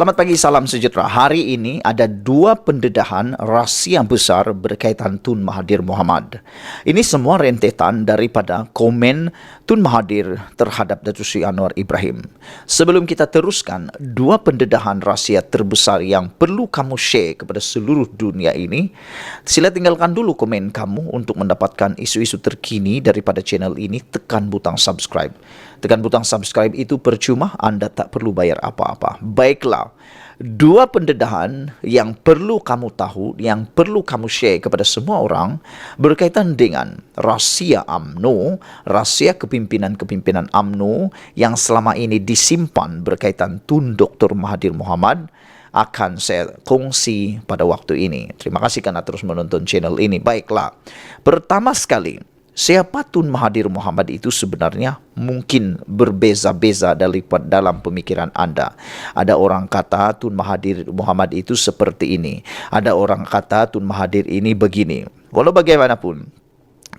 Selamat pagi, salam sejahtera. Hari ini ada dua pendedahan rahsia besar berkaitan Tun Mahathir Mohamad. Ini semua rentetan daripada komen Tun Mahathir terhadap Datuk Seri Anwar Ibrahim. Sebelum kita teruskan, dua pendedahan rahsia terbesar yang perlu kamu share kepada seluruh dunia ini, sila tinggalkan dulu komen kamu untuk mendapatkan isu-isu terkini daripada channel ini. Tekan butang subscribe. Tekan butang subscribe itu percuma, anda tak perlu bayar apa-apa. Baiklah, dua pendedahan yang perlu kamu tahu, yang perlu kamu share kepada semua orang berkaitan dengan rahsia UMNO, rahsia kepimpinan-kepimpinan UMNO yang selama ini disimpan berkaitan Tun Dr. Mahathir Mohamad akan saya kongsi pada waktu ini. Terima kasih kerana terus menonton channel ini. Baiklah, pertama sekali, siapa Tun Mahathir Mohamad itu sebenarnya mungkin berbeza-beza dalam pemikiran anda. Ada orang kata Tun Mahathir Mohamad itu seperti ini. Ada orang kata Tun Mahathir ini begini. Walau bagaimanapun,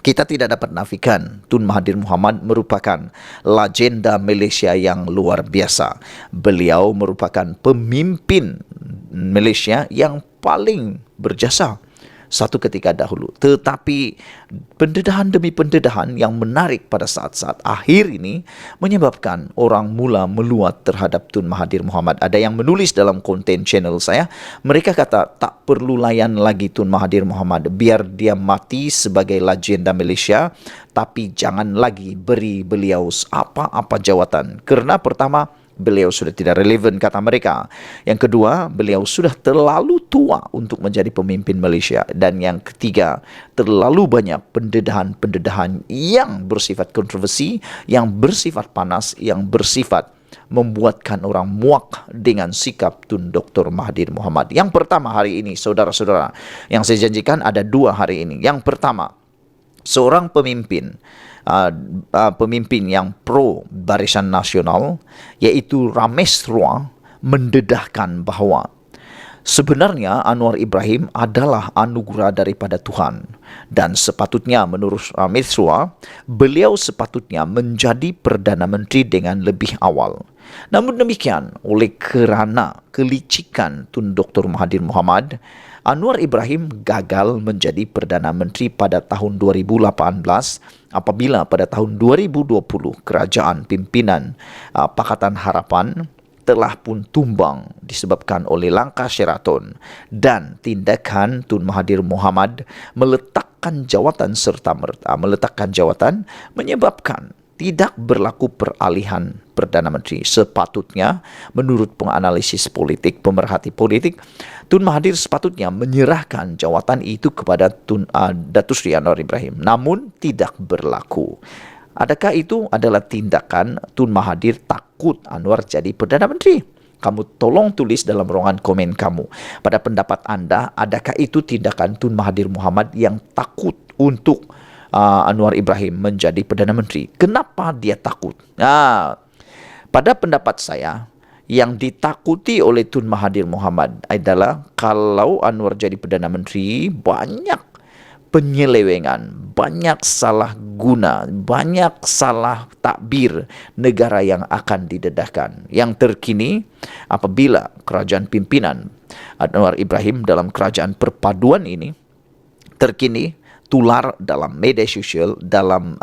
kita tidak dapat nafikan Tun Mahathir Mohamad merupakan legenda Malaysia yang luar biasa. Beliau merupakan pemimpin Malaysia yang paling berjasa satu ketika dahulu. Tetapi pendedahan demi pendedahan yang menarik pada saat-saat akhir ini menyebabkan orang mula meluat terhadap Tun Mahathir Mohamad. Ada yang menulis dalam konten channel saya, mereka kata tak perlu layan lagi Tun Mahathir Mohamad, biar dia mati sebagai legenda Malaysia, tapi jangan lagi beri beliau apa-apa jawatan. Kerana pertama, beliau sudah tidak relevan kata mereka. Yang kedua, beliau sudah terlalu tua untuk menjadi pemimpin Malaysia. Dan yang ketiga, terlalu banyak pendedahan-pendedahan yang bersifat kontroversi, yang bersifat panas, yang bersifat membuatkan orang muak dengan sikap Tun Dr. Mahathir Mohamad. Yang pertama hari ini, saudara-saudara, yang saya janjikan ada dua hari ini. Yang pertama, seorang pemimpin yang pro Barisan Nasional, iaitu Ramesh Ruah, mendedahkan bahawa sebenarnya Anwar Ibrahim adalah anugerah daripada Tuhan, dan sepatutnya menurut Ramesh Ruah, beliau sepatutnya menjadi Perdana Menteri dengan lebih awal. Namun demikian, oleh kerana kelicikan Tun Dr. Mahathir Mohamad, Anwar Ibrahim gagal menjadi Perdana Menteri pada tahun 2018 apabila pada tahun 2020 kerajaan pimpinan Pakatan Harapan telah pun tumbang disebabkan oleh langkah Sheraton dan tindakan Tun Mahathir Mohamad meletakkan jawatan serta-merta menyebabkan tidak berlaku peralihan Perdana Menteri. Sepatutnya, menurut penganalisis politik, pemerhati politik, Tun Mahathir sepatutnya menyerahkan jawatan itu kepada Datuk Seri Anwar Ibrahim. Namun, tidak berlaku. Adakah itu adalah tindakan Tun Mahathir takut Anwar jadi Perdana Menteri? Kamu tolong tulis dalam ruangan komen kamu. Pada pendapat anda, adakah itu tindakan Tun Mahathir Mohamad yang takut untuk Anwar Ibrahim menjadi Perdana Menteri? Kenapa dia takut? Pada pendapat saya, yang ditakuti oleh Tun Mahathir Mohamad adalah kalau Anwar jadi Perdana Menteri, banyak penyelewengan, banyak salah guna, banyak salah takbir negara yang akan didedahkan. Yang terkini, apabila kerajaan pimpinan Anwar Ibrahim dalam kerajaan perpaduan ini terkini tular dalam media sosial, dalam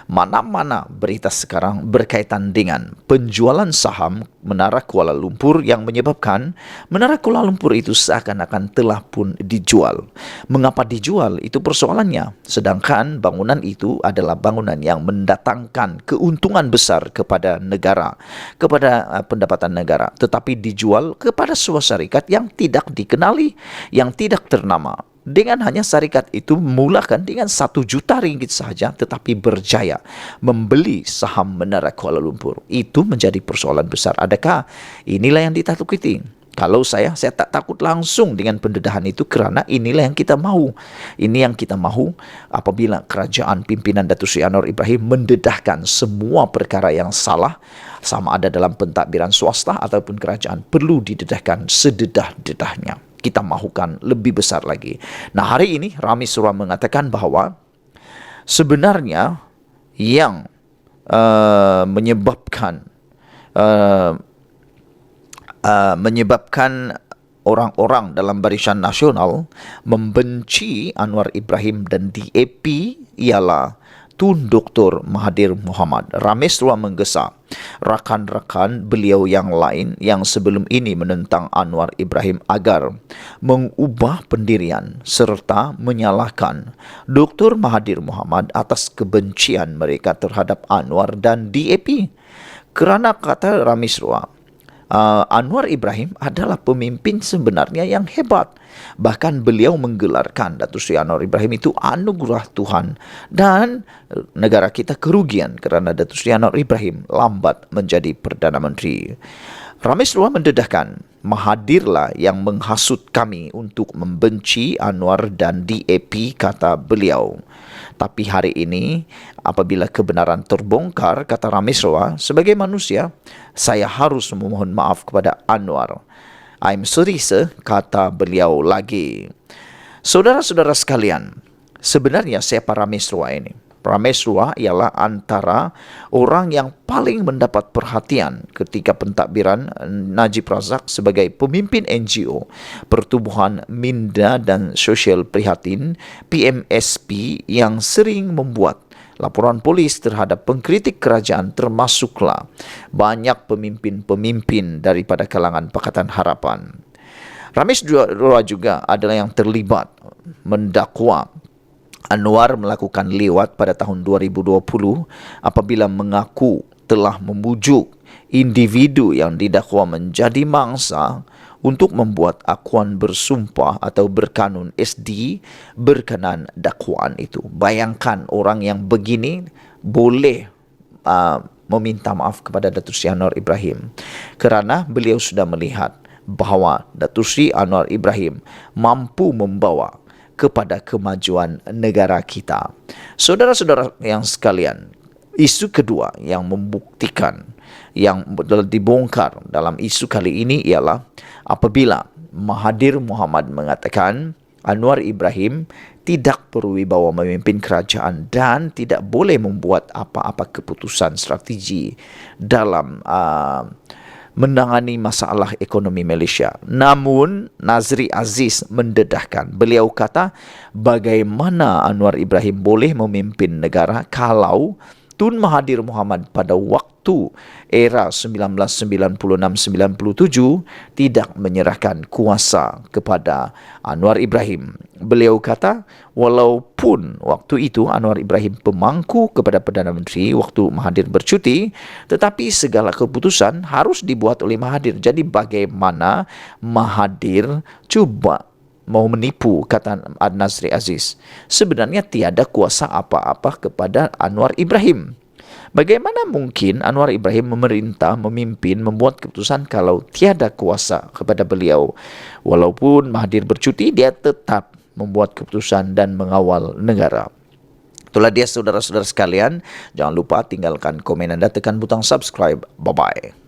mana-mana berita sekarang berkaitan dengan penjualan saham Menara Kuala Lumpur yang menyebabkan Menara Kuala Lumpur itu seakan-akan telah pun dijual. Mengapa dijual? Itu persoalannya. Sedangkan bangunan itu adalah bangunan yang mendatangkan keuntungan besar kepada negara, kepada pendapatan negara. Tetapi dijual kepada sebuah syarikat yang tidak dikenali, yang tidak ternama. Dengan hanya syarikat itu memulakan dengan 1 juta ringgit sahaja, tetapi berjaya membeli saham Menara Kuala Lumpur. Itu menjadi persoalan besar. Adakah inilah yang ditakuti? Kalau saya tak takut langsung dengan pendedahan itu kerana inilah yang kita mahu. Ini yang kita mahu apabila kerajaan pimpinan Datuk Seri Anwar Ibrahim mendedahkan semua perkara yang salah, sama ada dalam pentadbiran swasta ataupun kerajaan, perlu didedahkan sededah-dedahnya. Kita mahukan lebih besar lagi. Nah, hari ini Ramesh Ruah mengatakan bahawa sebenarnya yang menyebabkan menyebabkan orang-orang dalam Barisan Nasional membenci Anwar Ibrahim dan DAP ialah Tun Dr. Mahathir Mohamad. Ramai seruan menggesa rakan-rakan beliau yang lain yang sebelum ini menentang Anwar Ibrahim agar mengubah pendirian serta menyalahkan Dr. Mahathir Mohamad atas kebencian mereka terhadap Anwar dan DAP. Kerana kata ramai seruan, Anwar Ibrahim adalah pemimpin sebenarnya yang hebat. Bahkan beliau menggelarkan Datuk Seri Anwar Ibrahim itu anugerah Tuhan, dan negara kita kerugian kerana Datuk Seri Anwar Ibrahim lambat menjadi Perdana Menteri. Ramai seruan mendedahkan Mahathirlah yang menghasut kami untuk membenci Anwar dan DAP, kata beliau. Tapi hari ini apabila kebenaran terbongkar, kata Ramesh Roa, sebagai manusia saya harus memohon maaf kepada Anwar. I'm sorry sir, kata beliau lagi. Saudara-saudara sekalian, sebenarnya siapa Ramesh Roa ini? Ramesh Roa ialah antara orang yang paling mendapat perhatian ketika pentadbiran Najib Razak sebagai pemimpin NGO Pertubuhan Minda dan Sosial Prihatin PMSP yang sering membuat laporan polis terhadap pengkritik kerajaan, termasuklah banyak pemimpin-pemimpin daripada kalangan Pakatan Harapan. Ramesh Roa juga adalah yang terlibat mendakwa Anwar melakukan liwat pada tahun 2020 apabila mengaku telah membujuk individu yang didakwa menjadi mangsa untuk membuat akuan bersumpah atau berkanun SD berkenan dakwaan itu. Bayangkan orang yang begini boleh meminta maaf kepada Datuk Seri Anwar Ibrahim kerana beliau sudah melihat bahawa Datuk Seri Anwar Ibrahim mampu membawa kepada kemajuan negara kita. Saudara-saudara yang sekalian, isu kedua yang membuktikan, yang dibongkar dalam isu kali ini ialah apabila Mahathir Mohamad mengatakan Anwar Ibrahim tidak berwibawa memimpin kerajaan dan tidak boleh membuat apa-apa keputusan strategi dalam menangani masalah ekonomi Malaysia. Namun Nazri Aziz mendedahkan. Beliau kata, bagaimana Anwar Ibrahim boleh memimpin negara kalau Tun Mahathir Mohamad pada waktu era 1996-97 tidak menyerahkan kuasa kepada Anwar Ibrahim. Beliau kata, walaupun waktu itu Anwar Ibrahim pemangku kepada Perdana Menteri waktu Mahathir bercuti, tetapi segala keputusan harus dibuat oleh Mahathir. Jadi bagaimana Mahathir cuba mau menipu, kata Nazri Aziz. Sebenarnya tiada kuasa apa-apa kepada Anwar Ibrahim. Bagaimana mungkin Anwar Ibrahim memerintah, memimpin, membuat keputusan kalau tiada kuasa kepada beliau? Walaupun Mahathir bercuti, dia tetap membuat keputusan dan mengawal negara. Itulah dia saudara-saudara sekalian. Jangan lupa tinggalkan komen anda, tekan butang subscribe. Bye-bye.